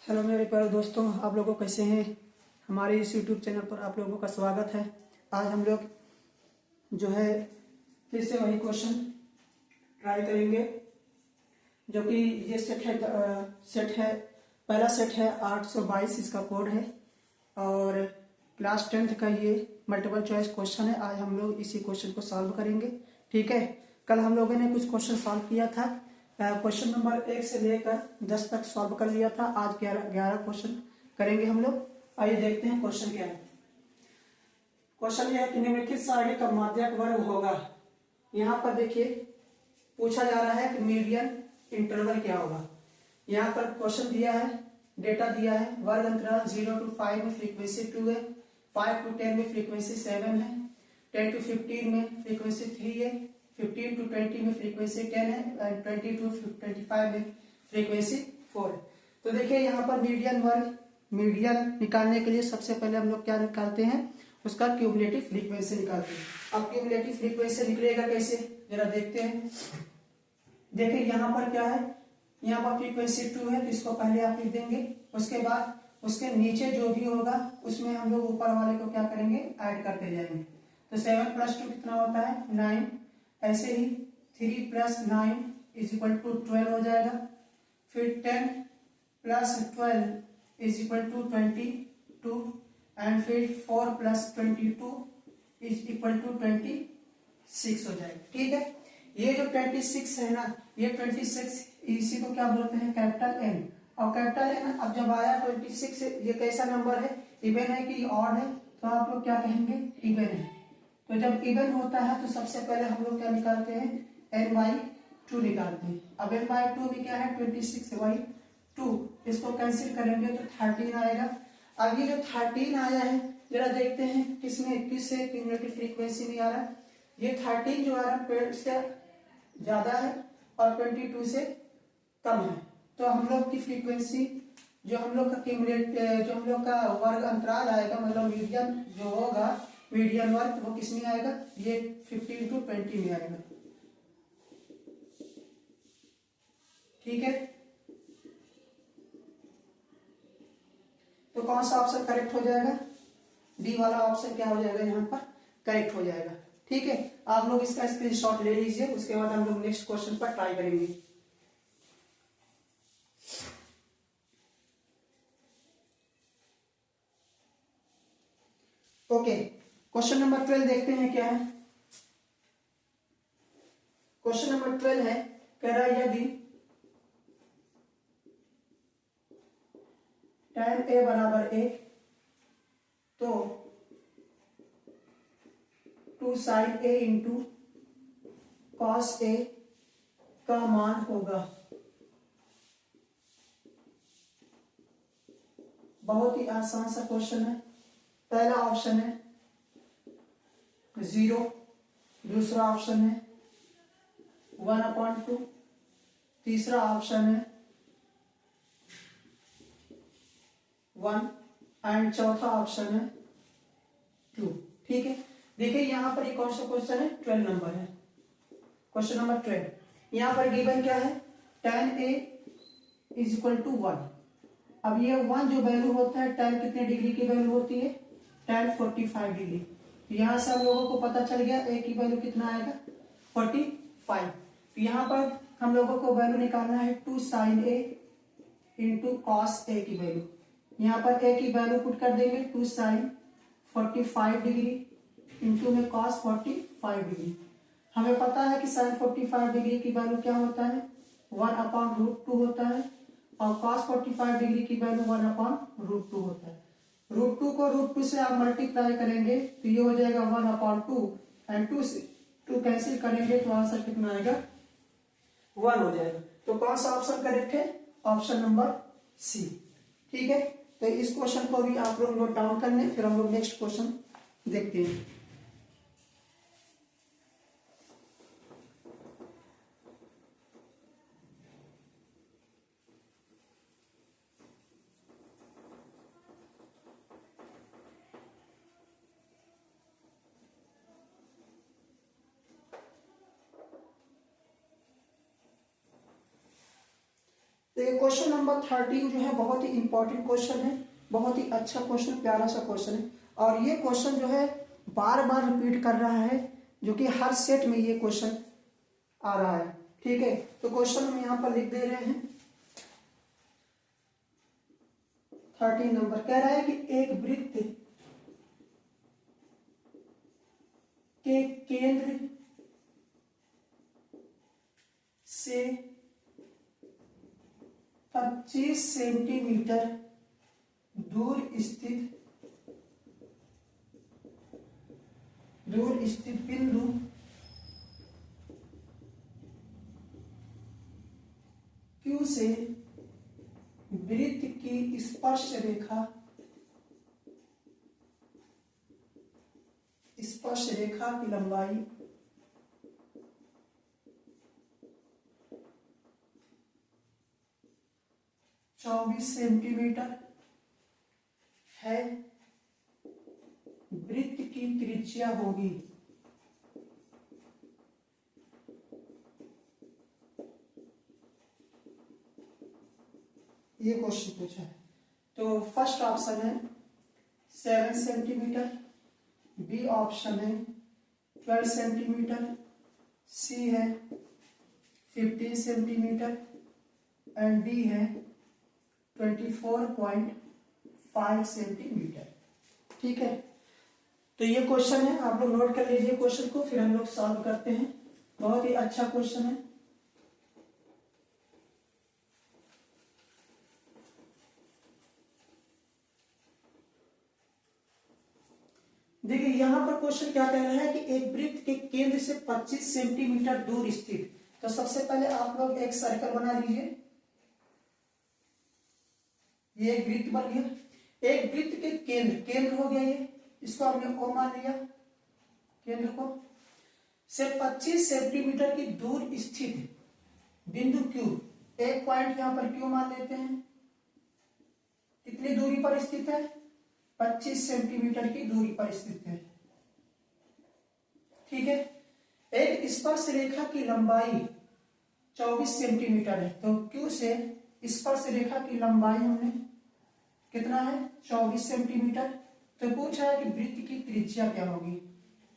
Hello मेरे प्यारे दोस्तों, आप लोगों कैसे हैं। हमारे इस यूट्यूब चैनल पर आप लोगों का स्वागत है। आज हम लोग जो है फिर से वही क्वेश्चन ट्राई करेंगे जो कि ये सेट है। पहला सेट है 822, इसका कोड है और क्लास 10th का ये मल्टीपल चॉइस क्वेश्चन है। आज हम लोग इसी क्वेश्चन को सॉल्व करेंगे। ठीक है, कल हम लोगों ने कुछ क्वेश्चन सॉल्व किया था। क्वेश्चन नंबर 1 से लेकर 10 तक सॉल्व कर लिया था। आज 11 क्वेश्चन करेंगे हम लोग। आइए देखते हैं क्वेश्चन क्या है। क्वेश्चन ये है कि निम्नलिखित सारणी का माध्यक वर्ग होगा। यहाँ पर देखिए पूछा जा रहा है कि मीडियन इंटरवल क्या होगा। यहाँ पर क्वेश्चन दिया है, डेटा दिया है। वर्ग अंतराल 0 to 5 में फ्रीक्वेंसी 2 है, 5 to 10 में फ्रीक्वेंसी 7 है, 10 to 15 में फ्रीक्वेंसी 3 है, 15 to 20 में फ्रीक्वेंसी 10 है और 20 to 25 में फ्रीक्वेंसी 4 है। तो देखिए यहाँ पर मीडियन निकालने के लिए सबसे पहले हम लोग क्या निकालते हैं, उसका क्यूमुलेटिव फ्रीक्वेंसी निकालते हैं। अब क्यूमुलेटिव फ्रीक्वेंसी निकलेगा कैसे, जरा देखते हैं। देखिए यहाँ पर क्या है, यहाँ पर फ्रीक्वेंसी 2 है तो इसको पहले आप लिख देंगे। उसके बाद उसके नीचे जो भी होगा उसमें हम लोग ऊपर वाले को क्या करेंगे, ऐड करते जाएंगे। तो 7 + 2 कितना होता है, 9। ऐसे ही 3 + 9 = 12 हो जाएगा। फिर 10 + 12 = 22 एंड फिर 4 + 22 = 26 हो जाएगा। ठीक है, ये जो 26 है ना, ये 26 इसी को क्या बोलते हैं, कैपिटल एन। और कैपिटल एन अब जब आया 26, ये कैसा नंबर है, इवन है कि ऑड है, तो आप लोग क्या कहेंगे, इवन है। तो जब इवन होता है तो सबसे पहले हम लोग क्या निकालते हैं, n/2 निकालते हैं। अब n/2 में क्या है, 26/2, इसको कैंसिल करेंगे तो 13 आएगा। अब ये जो 13 आया है, जरा देखते हैं किसमें किससे क्यूमुलेटिव फ्रीक्वेंसी में आ रहा है। ये 13 जो आ रहा है 12 से ज्यादा है और 22 से कम है। तो हम लोग की फ्रीक्वेंसी जो हम लोग का वर्ग अंतराल आएगा, मतलब मीडियन जो होगा, मीडियन वर्ग, वो किस में आएगा, ये 15 to 20 में आएगा। ठीक है, तो कौन सा ऑप्शन करेक्ट हो जाएगा, डी वाला ऑप्शन क्या हो जाएगा, यहाँ पर करेक्ट हो जाएगा। ठीक है, आप लोग इसका स्क्रीनशॉट ले लीजिए। उसके बाद हम लोग नेक्स्ट क्वेश्चन पर ट्राई करेंगे। ओके, क्वेश्चन नंबर 12 देखते हैं क्या है। क्वेश्चन नंबर 12 है, कह रहा है यदि tan a = 1 तो 2 sin a × cos a का मान होगा। बहुत ही आसान सा क्वेश्चन है। पहला ऑप्शन है 0, दूसरा ऑप्शन है 1/2, तीसरा ऑप्शन है 1 एंड चौथा ऑप्शन है 2। ठीक है, देखिए यहाँ पर एक कौन सा क्वेश्चन है, 12 नंबर है, क्वेश्चन नंबर 12। यहाँ पर गिवन क्या है, tan a = 1। अब ये 1 जो वैल्यू होता है, tan कितने डिग्री की वैल्यू होती है, tan 45 डिग्री। यहाँ से हम लोगों को पता चल गया a की वैल्यू कितना आएगा, 45। यहाँ पर हम लोगों को वैल्यू निकालना है 2 sin a × cos a की वैल्यू। यहाँ पर a की वैल्यू पुट कर देंगे, 2 sin 45 डिग्री इंटू में cos 45 डिग्री। हमें पता है कि sin 45 डिग्री की वैल्यू क्या होता है, 1/√2 होता है, और cos 45 डिग्री की वैल्यू 1/√2 होता है। √2 को √2 से आप मल्टीप्लाई करेंगे तो ये हो जाएगा 1/2 एंड 2 से 2 कैंसिल करेंगे तो आंसर कितना आएगा, 1 हो जाएगा। तो कौन सा ऑप्शन करेक्ट है, ऑप्शन नंबर सी। ठीक है, तो इस क्वेश्चन को भी आप लोग नोट डाउन कर लें, फिर हम लोग नेक्स्ट क्वेश्चन देखते हैं। तो ये क्वेश्चन नंबर 13 जो है बहुत ही इंपॉर्टेंट क्वेश्चन है, बहुत ही अच्छा क्वेश्चन, प्यारा सा क्वेश्चन है। और ये क्वेश्चन जो है बार बार रिपीट कर रहा है, जो कि हर सेट में ये क्वेश्चन आ रहा है। ठीक है, तो क्वेश्चन हम यहाँ पर लिख दे रहे हैं। 13 नंबर कह रहा है कि एक वृत्त के केंद्र से 25 सेंटीमीटर दूर स्थित बिंदु Q से वृत्त की स्पर्श रेखा की लंबाई 24 सेंटीमीटर है, वृत्त की त्रिज्या होगी ये क्वेश्चन पूछा है। तो फर्स्ट ऑप्शन है 7 सेंटीमीटर, बी ऑप्शन है 12 सेंटीमीटर, सी है 15 सेंटीमीटर एंड डी है 24.5 सेंटीमीटर। ठीक है, तो ये क्वेश्चन है, आप लोग नोट कर लीजिए क्वेश्चन को, फिर हम लोग सॉल्व करते हैं। बहुत ही अच्छा क्वेश्चन है। देखिए यहां पर क्वेश्चन क्या कह रहा है कि एक वृत्त के केंद्र से 25 सेंटीमीटर दूर स्थित। तो सबसे पहले आप लोग एक सर्कल बना लीजिए, ये एक वृत्त बन गया। एक वृत्त के केंद्र हो गया ये, इसको हमने ओ मान लिया केंद्र को, से 25 सेंटीमीटर की दूर स्थित बिंदु Q, एक पॉइंट यहां पर Q मान लेते हैं। कितनी दूरी पर स्थित है? 25 सेंटीमीटर की दूरी पर स्थित है। ठीक है, एक स्पर्श रेखा की लंबाई 24 सेंटीमीटर है, तो Q से स्पर्श रेखा की लंबाई हमने कितना है 24 सेंटीमीटर। तो पूछा है कि वृत्त की त्रिज्या क्या होगी,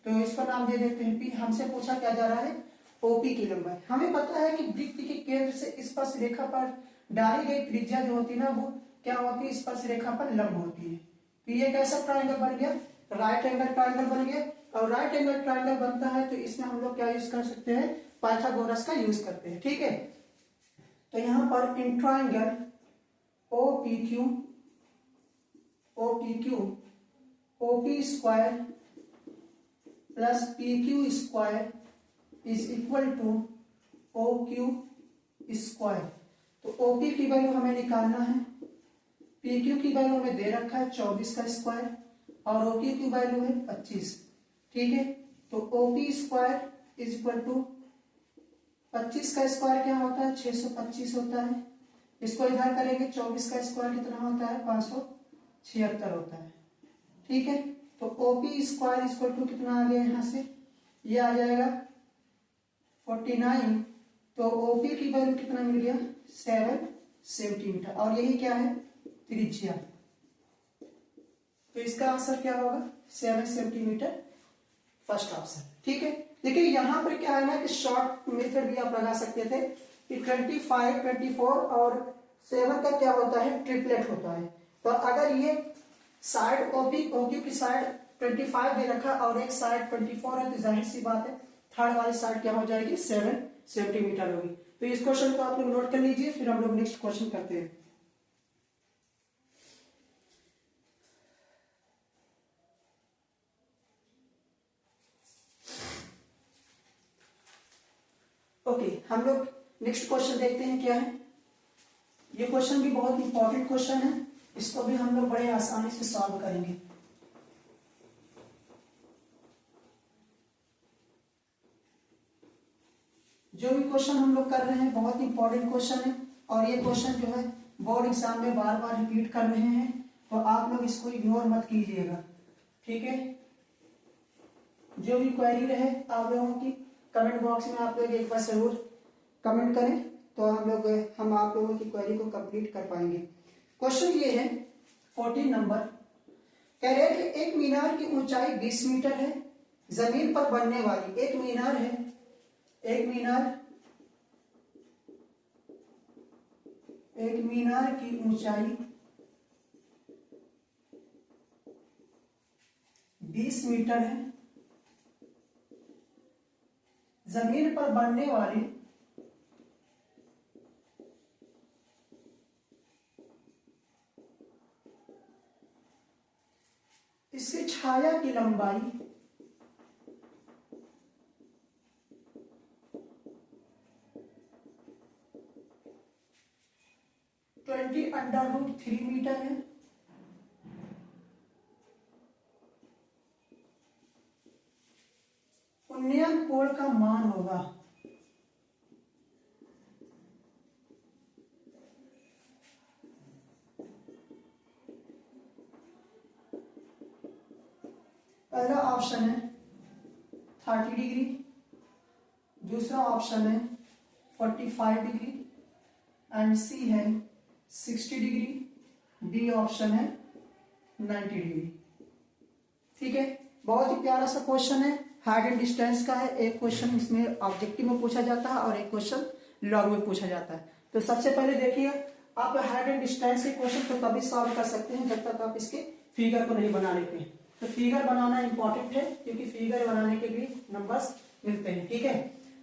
तो इसका नाम दे देते हैं P। हमसे पूछा क्या जा रहा है OP की लंबाई। हमें पता है कि वृत्त के केंद्र से स्पर्श रेखा पर डाली गई त्रिज्या जो होती है ना, वो क्या होती है स्पर्श रेखा पर लंब होती है। तो ये कैसा ट्रायंगल बन गया, राइट एंगल ट्रायंगल बन गया। और राइट एंगल ट्रायंगल बनता है तो इसमें हम लोग क्या यूज कर सकते हैं, पाइथागोरस का यूज करते हैं। ठीक है, तो यहां पर in triangle OPQ OP square plus PQ square is equal to OQ square. तो OP की वैल्यू हमें निकालना है, PQ की वैल्यू हमें दे रखा है 24 का स्क्वायर और OQ की वैल्यू है 25। ठीक है, तो OP square is equal to 25 का स्क्वायर क्या होता है 625 होता है। इसको इधर करेंगे 24 का स्क्वायर कितना होता है 576 होता है। ठीक है, तो OP स्क्वायर इक्वल टू कितना आ गया यहाँ से, ये आ जाएगा 49। तो OP की वैल्यू कितना मिल गया 7 सेंटीमीटर, और यही क्या है त्रिज्या। तो इसका आंसर क्या होगा 7 सेंटीमीटर, फर्स्ट ऑप्शन। ठीक है, देखिए यहां पर क्या है ना कि शॉर्ट मेथड भी आप लगा सकते थे कि 25, 24 और 7 का क्या होता है ट्रिपलेट होता है। तो अगर ये साइड OQ की साइड 25 दे रखा और एक साइड 24 है, तो जाहिर सी बात है थर्ड वाली साइड क्या हो जाएगी 7 सेंटीमीटर होगी। तो इस क्वेश्चन को आप लोग नोट कर लीजिए, फिर हम लोग नेक्स्ट क्वेश्चन करते हैं। ओके, हम लोग नेक्स्ट क्वेश्चन देखते हैं क्या है। ये क्वेश्चन भी बहुत इंपॉर्टेंट क्वेश्चन है, इसको भी हम लोग बड़े आसानी से सॉल्व करेंगे। जो भी क्वेश्चन हम लोग कर रहे हैं बहुत इंपॉर्टेंट क्वेश्चन है, और ये क्वेश्चन जो है बोर्ड एग्जाम में बार बार रिपीट कर रहे हैं, तो आप लोग इसको इग्नोर मत कीजिएगा। ठीक है, जो भी क्वेरी रहे आप लोगों की कमेंट बॉक्स में आप लोग एक बार जरूर कमेंट करें, तो हम आप लोगों की क्वेरी को कंप्लीट कर पाएंगे। क्वेश्चन ये है 14 नंबर, कह रहे हैं कि एक मीनार की ऊंचाई 20 मीटर है, जमीन पर बनने वाली एक मीनार है, एक मीनार की ऊंचाई 20 मीटर है, जमीन पर बनने वाली इसकी छाया की लंबाई 20√3 मीटर है। उन्नयन कोण का मान होगा पहला ऑप्शन है 30 डिग्री, दूसरा ऑप्शन है 45 डिग्री एंड सी है 60 डिग्री, डी ऑप्शन है 90 डिग्री। ठीक है, बहुत ही प्यारा सा क्वेश्चन है, हाइट एंड डिस्टेंस का है। एक क्वेश्चन इसमें ऑब्जेक्टिव में पूछा जाता है और एक क्वेश्चन लॉग में पूछा जाता है। तो सबसे पहले देखिए, आप हाइट एंड डिस्टेंस के क्वेश्चन को तभी सॉल्व कर सकते हैं जब तक आप इसके फिगर को नहीं बना लेते हैं। तो फिगर बनाना इंपॉर्टेंट है, क्योंकि फिगर बनाने के भी नंबर्स मिलते हैं। ठीक है,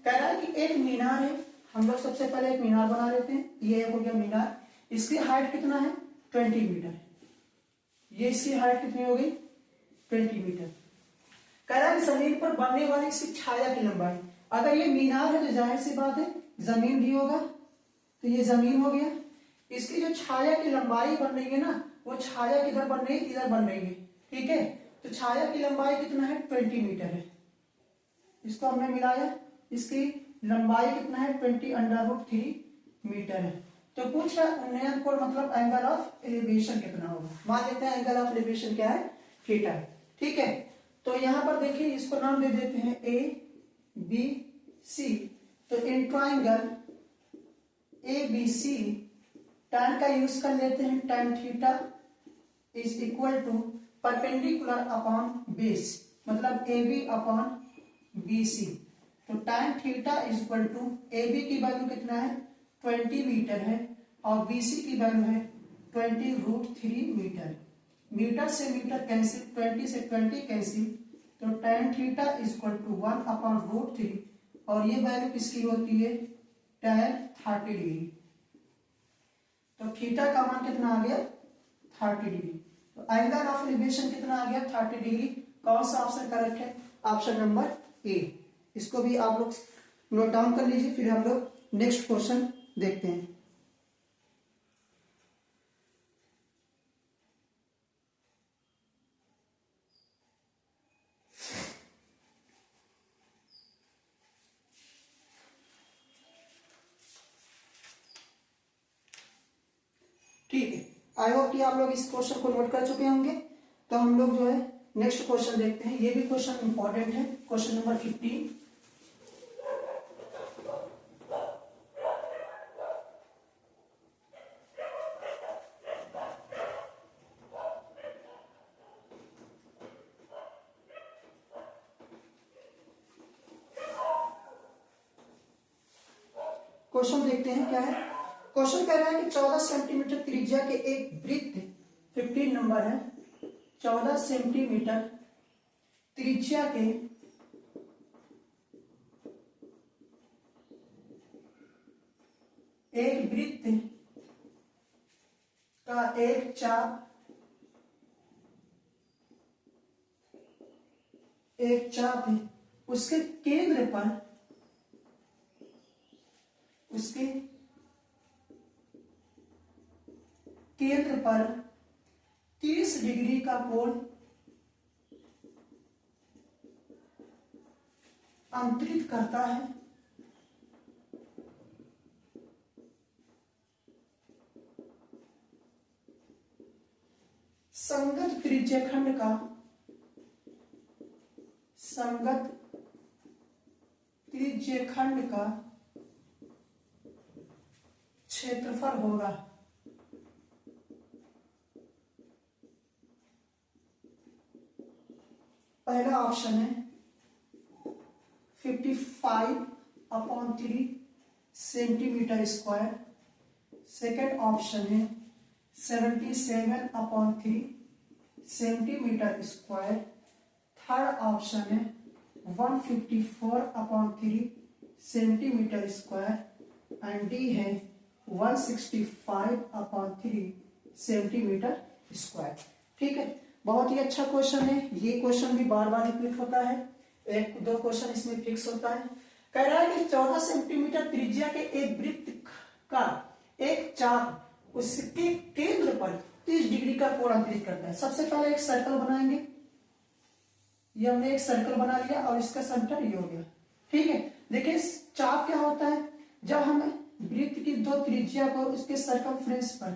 कह रहा है कि एक मीनार है, हम लोग सबसे पहले एक मीनार बना लेते हैं। ये हो गया मीनार, इसकी हाइट कितना है 20 मीटर। ये इसकी हाइट कितनी हो गई 20 मीटर। कह रहा है कि जमीन पर बनने वाली इसकी छाया की लंबाई, अगर ये मीनार है तो जाहिर सी बात है जमीन भी होगा, तो ये जमीन हो गया। इसकी जो छाया की लंबाई बन रही है ना, वो छाया किधर बन रही है, इधर बन रही है। ठीक है, तो छाया की लंबाई कितना है 20 मीटर है। इसको हमने मिलाया, इसकी लंबाई कितना है 20√3 मीटर है। तो पूछ रहा है उन्नयन कोण मतलब एंगल ऑफ एलिवेशन कितना होगा। मान लेते हैं एंगल ऑफ एलिवेशन क्या है, थीटा है। ठीक है, तो यहां पर देखिए इसको नाम दे देते हैं ए बी सी। तो in triangle A B C tan का यूज कर लेते हैं, tan theta is equal to perpendicular upon base, मतलब A B upon B C. तो tan theta is equal to A B की वैल्यू कितना है 20 मीटर है और बी सी की वैल्यू है 20√3 मीटर। मीटर से मीटर कैंसिल, 20 से 20 कैंसिल, तो tan theta is equal to 1/√3 और ये वैल्यू किसकी होती है tan 30 डिग्री। तो थीटा का मान कितना आ गया 30 डिग्री। तो एंगल ऑफ एलिवेशन कितना आ गया 30 डिग्री। कौन सा ऑप्शन करेक्ट है, ऑप्शन नंबर ए। इसको भी आप लोग नोट डाउन कर लीजिए, फिर हम लोग नेक्स्ट क्वेश्चन देखते हैं। ठीक है, आई होप कि आप लोग इस क्वेश्चन को नोट कर चुके होंगे। तो हम लोग जो है नेक्स्ट क्वेश्चन देखते हैं। ये भी क्वेश्चन इंपॉर्टेंट है, क्वेश्चन नंबर 15। क्वेश्चन देखते हैं क्या है। क्वेश्चन कह रहा है कि 14 सेंटीमीटर त्रिज्या के एक वृत्त, 15 नंबर है, 14 सेंटीमीटर त्रिज्या के एक वृत्त का एक चाप है, उसके केंद्र पर उसके केंद्र पर 30 डिग्री का कोण अंतरित करता है। संगत त्रिज्याखंड का क्षेत्रफल होगा। पहला ऑप्शन है 55/3 सेंटीमीटर स्क्वायर। सेकेंड ऑप्शन है 77/3 सेंटीमीटर स्क्वायर। थर्ड ऑप्शन है 154/3 सेंटीमीटर स्क्वायर एंड डी है 165/3 सेंटीमीटर स्क्वायर। ठीक है, बहुत ही अच्छा क्वेश्चन है। ये क्वेश्चन भी बार बार रिपीट होता है, एक दो क्वेश्चन इसमें फिक्स होता है। कह रहा है कि 14 सेंटीमीटर त्रिज्या के एक वृत्त का एक चाप उसके केंद्र पर 30 डिग्री का कोण अंतरित करता है। सबसे पहले एक सर्कल बनाएंगे, ये हमने एक सर्कल बना लिया और इसका सेंटर ये हो गया। ठीक है, देखिए चाप क्या होता है, जब हम वृत्त की दो त्रिज्या को इसके सर्कमफ्रेंस पर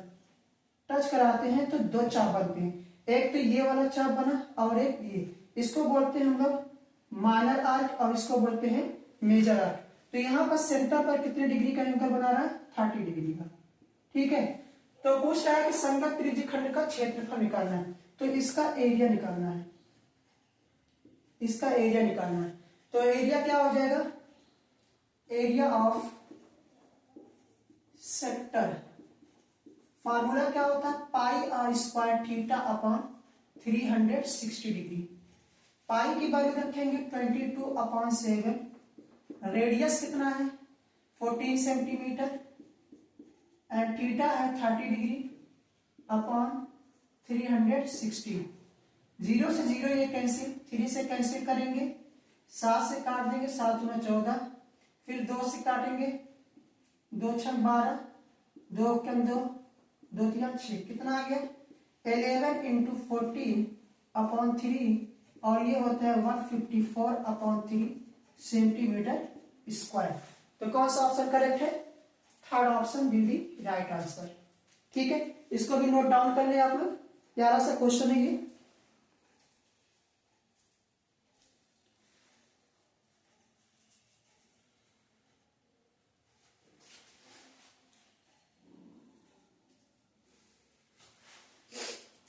टच कराते हैं तो दो चाप बनते हैं। एक तो ये वाला चाप बना और एक ये, इसको बोलते हैं हम लोग माइनर आर्क और इसको बोलते हैं मेजर आर्क। तो यहाँ पर सेंटर पर कितने डिग्री का एंगल बना रहा है, 30 डिग्री का। ठीक है, तो पूछ रहा है कि संगत त्रिज्यीय खंड का क्षेत्रफल निकालना है, तो इसका एरिया निकालना है, इसका एरिया निकालना है। तो एरिया क्या हो जाएगा, एरिया ऑफ सेक्टर, फार्मूला क्या होता है, pi r square theta upon 360 degree. Pi की वैल्यू रखेंगे 22/7, रेडियस कितना है 14 सेंटीमीटर एंड थीटा है 30 डिग्री अपॉन 360। 0 से 0 ये कैंसिल, 3 से कैंसिल करेंगे, 7 से काट देंगे, 7 गुना 14, फिर 2 से काटेंगे, 2 छक 12, 2 कम 2, 2 3 6, कितना आ गया 11 इंटू 14/3 और ये होता है 154/3 सेंटीमीटर स्क्वायर। तो कौन सा ऑप्शन करेक्ट है, third option be the right answer. ठीक है, इसको भी नोट डाउन कर ले आप लोग, प्यारा सा क्वेश्चन है ये।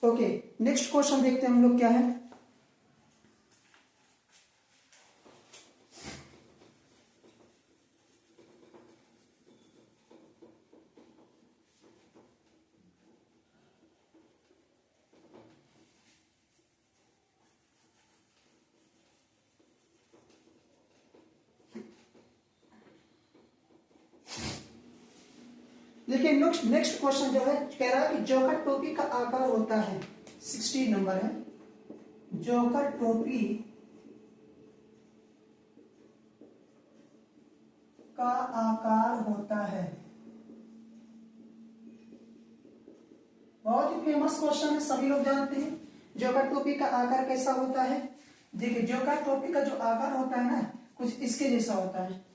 ओके, नेक्स्ट क्वेश्चन देखते हैं हम लोग क्या है। देखिए नेक्स्ट क्वेश्चन जो है कह रहा है कि जोकर टोपी का आकार होता है, 60 नंबर है, जोकर टोपी का आकार होता है। बहुत ही फेमस क्वेश्चन है, सभी लोग जानते हैं जोकर टोपी का आकार कैसा होता है। देखिए जोकर टोपी का जो आकार होता है ना, कुछ इसके जैसा होता है,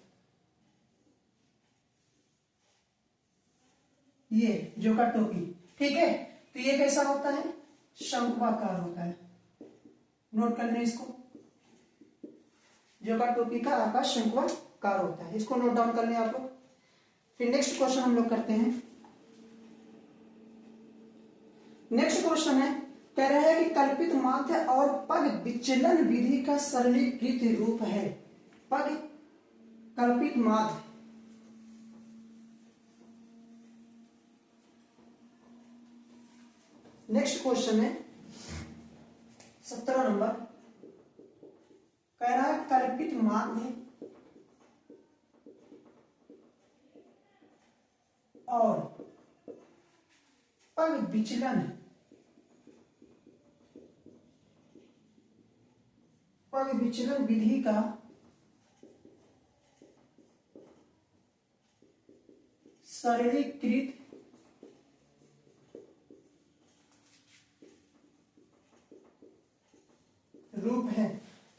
ये जोकर टोपी। ठीक है, तो ये कैसा होता है, शंक्वाकार होता है। नोट कर लें इसको, जोकर टोपी का आकार शंक्वाकार होता है, इसको नोट डाउन कर लें आप लोग। फिर नेक्स्ट क्वेश्चन हम लोग करते हैं। नेक्स्ट क्वेश्चन है, कह रहा है कि कल्पित माध्य और पग विचलन विधि का सरलीकृत रूप है। पग कल्पित माध्य, नेक्स्ट क्वेश्चन है 17 नंबर, कह रहा है कल्पित माध्य और पग विचलन, पग विचलन विधि का सरलीकृत रूप है।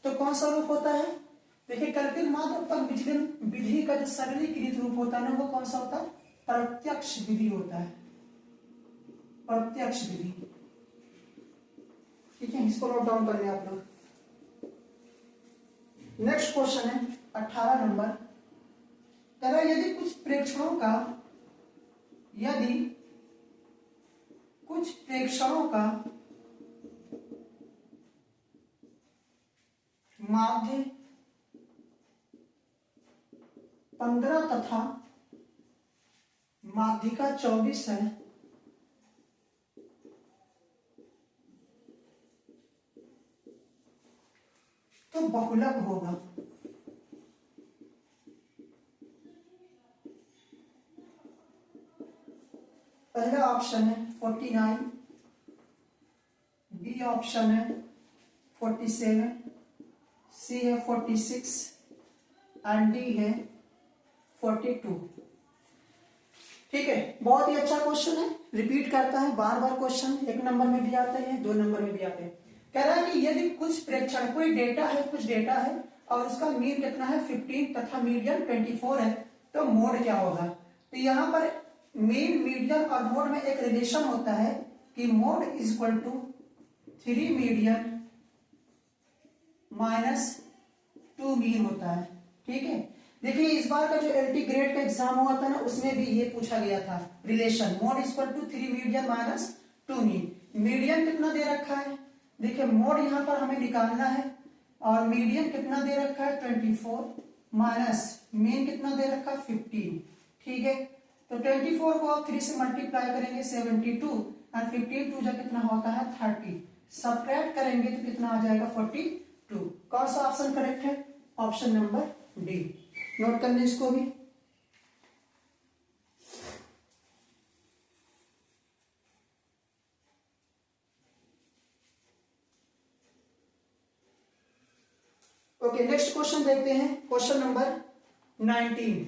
तो कौन सा रूप होता है, देखिए कल्पित माध्य और पग विचलन विधि का जो सरलीकृत रूप होता है ना, वो कौन सा होता है, प्रत्यक्ष विधि होता है, प्रत्यक्ष विधि। ठीक है, इसको नोट डाउन कर लें आप लोग। नेक्स्ट क्वेश्चन है 18 नंबर, कह रहा है यदि कुछ प्रेक्षणों का यदि कुछ प्रेक्षणों का माध्य 15 तथा माध्यिका 24 है तो बहुलक होगा। पहला ऑप्शन है 49, बी ऑप्शन है 47, सी है 46 एंड डी है 42। ठीक है, बहुत ही अच्छा क्वेश्चन है, रिपीट करता है बार बार क्वेश्चन, 1 नंबर में भी आते हैं 2 नंबर में भी आते हैं। कह रहा है कि यदि कुछ प्रेक्षण, कोई डेटा है, कुछ डेटा है और उसका मीन कितना है 15 तथा मीडियन 24 है तो मोड क्या होगा। तो यहाँ पर मीन, मीडियन और मोड में एक रिलेशन होता है कि mode is equal to 3 median minus 2 mean होता है। ठीक है, देखिए इस बार का जो एलटी ग्रेड का एग्जाम हुआ था ना, उसमें भी ये पूछा गया था relation, mode is equal to 3 median minus 2 mean. Median कितना दे रखा है, देखिए मोड यहां पर हमें निकालना है और मीडियन कितना दे रखा है 24 माइनस मीन कितना दे रखा है 15। ठीक है, तो 24 को आप 3 से मल्टीप्लाई करेंगे 72 और 15 टू जब कितना होता है 30, सब्ट्रैक्ट करेंगे तो कितना आ जाएगा 42। कौन सा ऑप्शन करेक्ट है, ऑप्शन नंबर डी। नोट कर लें इसको भी। ओके, नेक्स्ट क्वेश्चन देखते हैं, क्वेश्चन नंबर 19।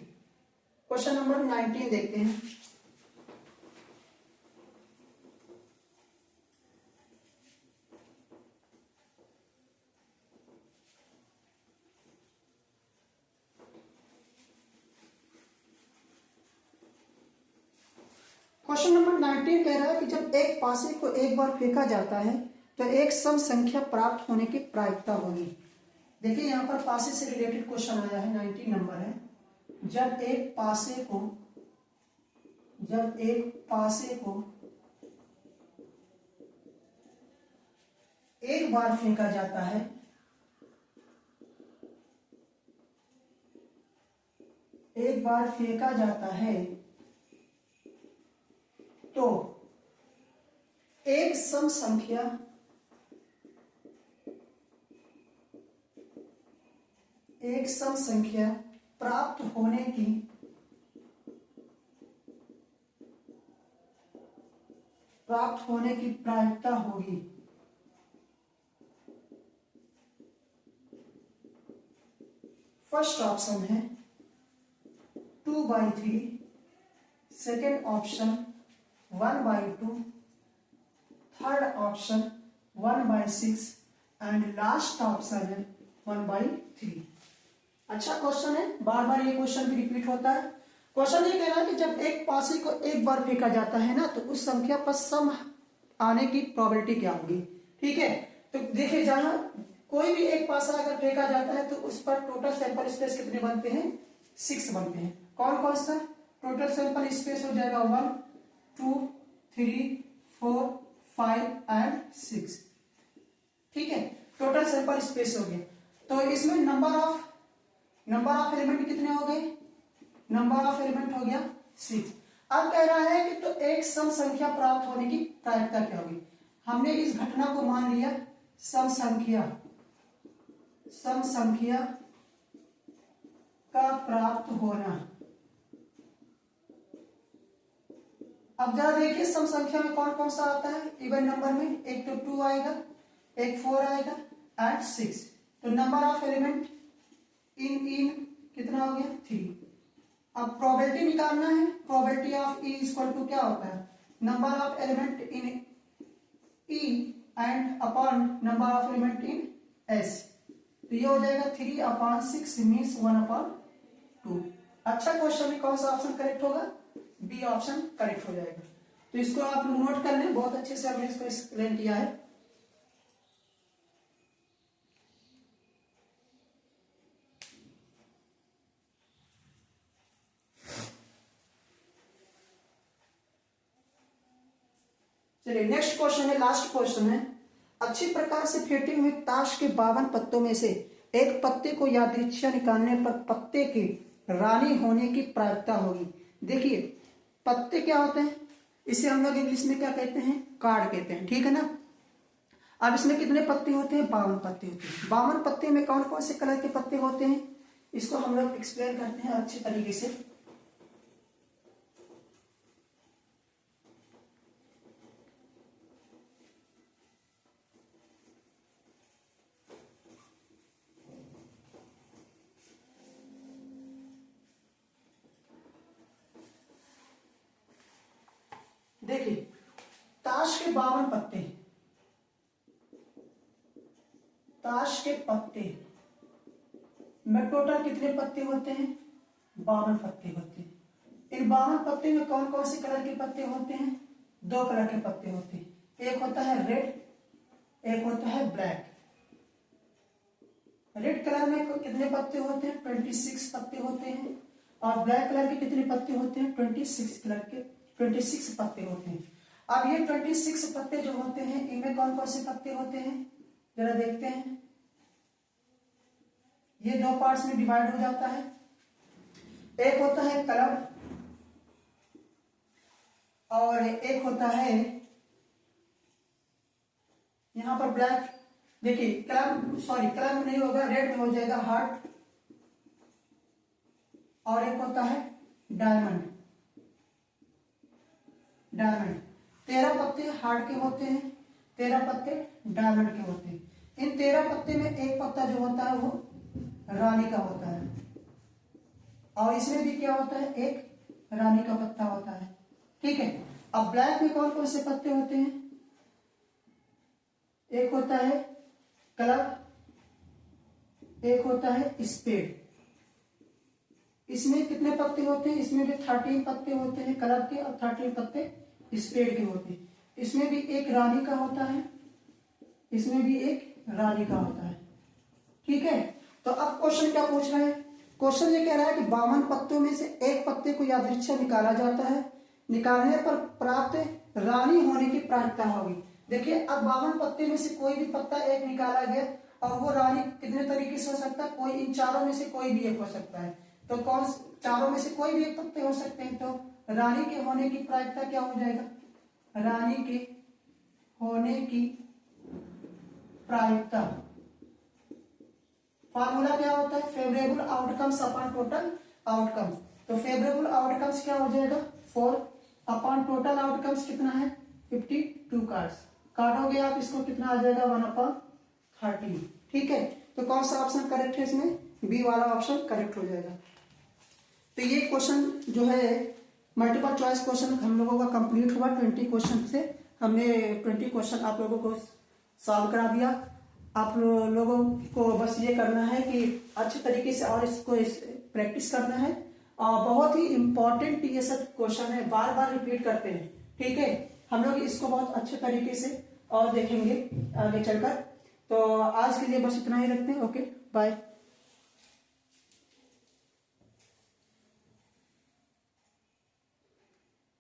क्वेश्चन नंबर 19 देखते हैं। क्वेश्चन नंबर 19 कह रहा है कि जब एक पासे को एक बार फेंका जाता है तो एक सम संख्या प्राप्त होने की प्रायिकता होगी। देखिए यहां पर पासे से रिलेटेड क्वेश्चन आया है, 19 नंबर है। जब एक पासे को एक बार फेंका जाता है तो एक सम संख्या प्राप्त होने की प्रायिकता होगी। फर्स्ट ऑप्शन है 2/3, second option 1/2, third option 1/6 and last option है 1/3। अच्छा क्वेश्चन है, बार बार ये क्वेश्चन भी रिपीट होता है। क्वेश्चन ये कह रहा है कि जब एक पासे को एक बार फेंका जाता है ना तो उस संख्या पर सम आने की प्रोबेबिलिटी क्या होगी। ठीक है, तो देखिए जहां कोई भी एक पासा अगर फेंका जाता है तो उस पर टोटल सैंपल स्पेस कितने बनते हैं 6 बनते हैं। कौन कौन सा, टोटल सैंपल स्पेस हो जाएगा 1 2 3 4 5 एंड 6। ठीक है, टोटल सैंपल स्पेस हो गया। तो इसमें नंबर ऑफ एलिमेंट कितने हो गए, नंबर ऑफ एलिमेंट हो गया 6। अब कह रहा है कि तो एक सम संख्या प्राप्त होने की प्रायिकता क्या होगी। हमने इस घटना को मान लिया सम संख्या का प्राप्त होना। अब जरा देखिए सम संख्या में कौन कौन सा आता है इवन नंबर में, एक तो 2 आएगा, एक 4 आएगा एंड 6। तो नंबर ऑफ एलिमेंट इन कितना हो गया 3। अब प्रोबेबिलिटी निकालना है, probability of E equal to क्या होता है number of element in E and upon number of element in S. तो ये हो जाएगा 3/6 मीन्स 1/2। अच्छा क्वेश्चन में कौन सा ऑप्शन करेक्ट होगा, बी ऑप्शन करेक्ट हो जाएगा। तो इसको आप नोट कर लें, बहुत अच्छे से हमने इसको एक्सप्लेन किया है। चलिए नेक्स्ट क्वेश्चन है, लास्ट क्वेश्चन है। अच्छी प्रकार से फेंटे हुए ताश के 52 पत्तों में से एक पत्ते को यादृच्छिक निकालने पर पत्ते की रानी होने की प्रायिकता होगी। देखिए पत्ते क्या होते हैं, इसे हम लोग इंग्लिश में क्या कहते हैं, कार्ड कहते हैं, ठीक है ना। अब इसमें कितने पत्ते होते हैं, 52 पत्ते होते हैं। 52 पत्ते में कौन कौन से कलर के पत्ते होते हैं, इसको हम लोग एक्सप्लेन करते हैं अच्छे तरीके से। देखिए ताश के 52 पत्ते, ताश के पत्ते में टोटल कितने पत्ते होते हैं, 52 पत्ते होते हैं। इन 52 पत्ते में कौन कौन से कलर के पत्ते होते हैं, 2 कलर के पत्ते होते हैं। एक होता है रेड, एक होता है ब्लैक। रेड कलर में कितने पत्ते होते हैं, 26 पत्ते होते हैं। और ब्लैक कलर के कितने पत्ते होते हैं, 26 कलर के 26 पत्ते होते हैं। अब ये 26 पत्ते जो होते हैं इनमें कौन कौन से पत्ते होते हैं, जरा देखते हैं। ये 2 पार्ट्स में डिवाइड हो जाता है। एक होता है कलर और एक होता है यहां पर ब्लैक। देखिए कलर में नहीं होगा, रेड में हो जाएगा हार्ट। और एक होता है डायमंड। 13 पत्ते हार्ट के होते हैं, 13 पत्ते डायमंड के होते हैं। इन 13 पत्ते में एक पत्ता जो होता है वो रानी का होता है, और इसमें भी क्या होता है, एक रानी का पत्ता होता है, ठीक है। अब ब्लैक में कौन कौन से पत्ते होते हैं, एक होता है क्लब, एक होता है स्पेड। इसमें कितने पत्ते होते हैं, इसमें भी 13 पत्ते होते हैं क्लब के और 13 पत्ते स्पेड के होते हैं। इसमें भी एक रानी का होता है, इसमें भी एक रानी का होता है, ठीक है। तो अब क्वेश्चन क्या पूछ रहा है, क्वेश्चन ये कह रहा है कि 52 पत्तों में से एक पत्ते को यादृच्छिक निकाला जाता है, निकालने पर प्राप्त रानी होने की प्रायिकता होगी। देखिए अब 52 पत्ते में से कोई भी पत्ता एक निकाला गया और वो रानी कितने तरीके से हो सकता है, कोई इन चारों में से कोई भी एक हो सकता है। तो कौन चारों में से कोई भी एक पत्ते हो सकते हैं, तो रानी के होने की प्रायिकता क्या हो जाएगा, रानी के होने की प्रायिकता। फॉर्मूला क्या होता है, favourable outcomes upon total outcomes. तो फेवरेबल आउटकम्स क्या हो जाएगा 4 अपॉन टोटल आउटकम्स कितना है 52 कार्ड्स। काटोगे आप इसको कितना आ जाएगा 1/13, ठीक है। तो कौन सा ऑप्शन करेक्ट है इसमें, बी वाला ऑप्शन करेक्ट हो जाएगा। तो ये क्वेश्चन जो है मल्टीपल चॉइस क्वेश्चन हम लोगों का कंप्लीट हुआ। 20 क्वेश्चन से हमने 20 क्वेश्चन आप लोगों को सॉल्व करा दिया। आप लोगों को बस ये करना है कि अच्छे तरीके से और इसको प्रैक्टिस करना है। और बहुत ही इंपॉर्टेंट ये सब क्वेश्चन है, बार बार रिपीट करते हैं, ठीक है। हम लोग इसको बहुत अच्छे तरीके से और देखेंगे आगे चलकर। तो आज के लिए बस इतना ही रखते हैं। Okay bye.